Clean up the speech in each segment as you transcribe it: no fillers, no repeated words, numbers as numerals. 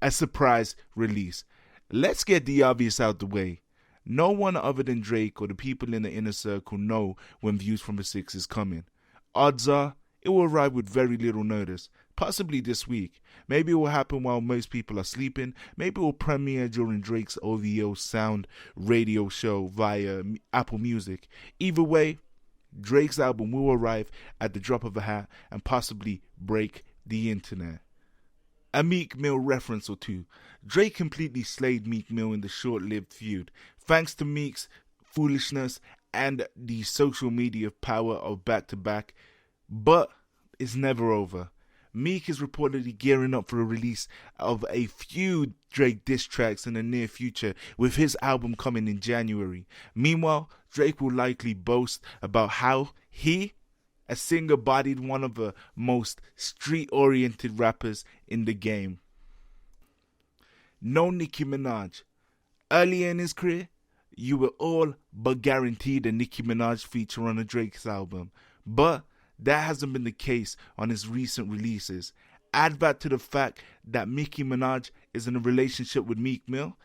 a surprise release. Let's get the obvious out the way. No one other than Drake or the people in the inner circle know when Views from the Six is coming. Odds are it will arrive with very little notice, possibly this week. Maybe it will happen while most people are sleeping. Maybe it will premiere during Drake's OVO Sound radio show via Apple Music. Either way, Drake's album will arrive at the drop of a hat and possibly break the internet. A Meek Mill reference or two. Drake completely slayed Meek Mill in the short-lived feud, thanks to Meek's foolishness and the social media power of back-to-back, but it's never over. Meek is reportedly gearing up for a release of a few Drake diss tracks in the near future, with his album coming in January. Meanwhile, Drake will likely boast about how he, a singer, bodied one of the most street-oriented rappers in the game. No Nicki Minaj. Earlier in his career, you were all but guaranteed a Nicki Minaj feature on a Drake's album, but that hasn't been the case on his recent releases. Add that to the fact that Nicki Minaj is in a relationship with Meek Mill,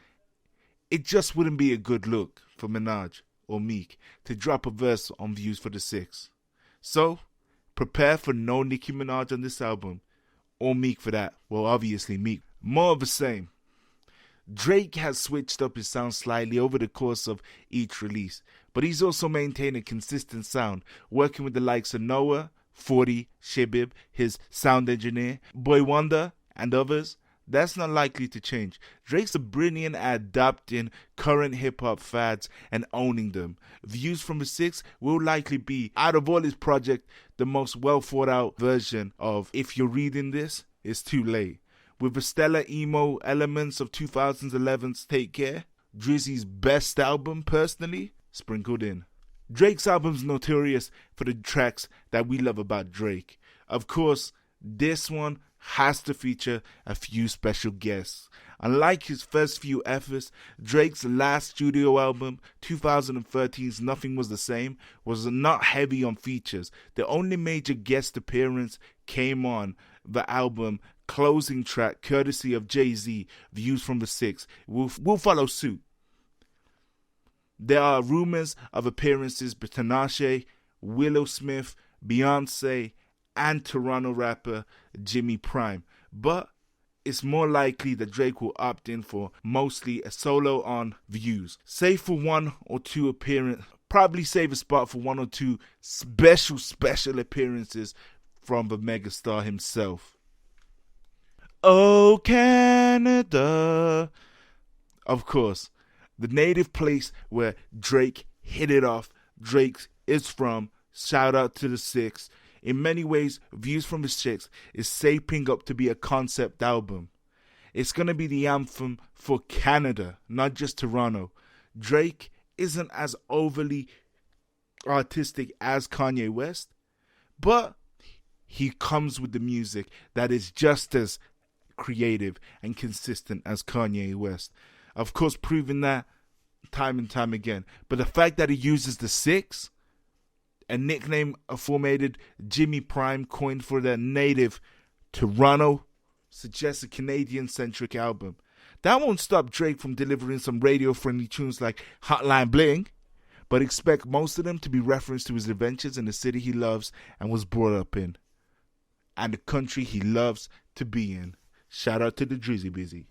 it just wouldn't be a good look for Minaj or Meek to drop a verse on Views for the Six. So, prepare for no Nicki Minaj on this album, or Meek for that. Well, obviously Meek. More of the same. Drake has switched up his sound slightly over the course of each release, but he's also maintained a consistent sound, working with the likes of Noah, 40, Shibib, his sound engineer, Boy Wonder, and others. That's not likely to change. Drake's a brilliant at adapting current hip-hop fads and owning them. Views from the Six will likely be, out of all his projects, the most well-thought-out version of If You're Reading This, It's Too Late. With the stellar emo elements of 2011's Take Care, Drizzy's best album, personally, sprinkled in. Drake's album's notorious for the tracks that we love about Drake. Of course, this one has to feature a few special guests. Unlike his first few efforts, Drake's last studio album, 2013's Nothing Was the Same, was not heavy on features. The only major guest appearance came on the album closing track, courtesy of Jay-Z, Views from the Six, will follow suit. There are rumors of appearances by Tinashe, Willow Smith, Beyonce, and Toronto rapper Jimmy Prime, but it's more likely that Drake will opt in for mostly a solo on Views. Save for one or two appearances, probably save a spot for one or two special appearances from the megastar himself. Oh, Canada. Of course, the native place where Drake hit it off. Drake is from. Shout out to the Six. In many ways, Views from the Six is shaping up to be a concept album. It's going to be the anthem for Canada, not just Toronto. Drake isn't as overly artistic as Kanye West, but he comes with the music that is just as creative and consistent as Kanye West. Of course, proving that time and time again. But the fact that he uses the Six, a nickname a formatted Jimmy Prime coined for the native Toronto, suggests a Canadian-centric album. That won't stop Drake from delivering some radio-friendly tunes like Hotline Bling, but expect most of them to be reference to his adventures in the city he loves and was brought up in, and the country he loves to be in. Shout out to the Drizzy Busy.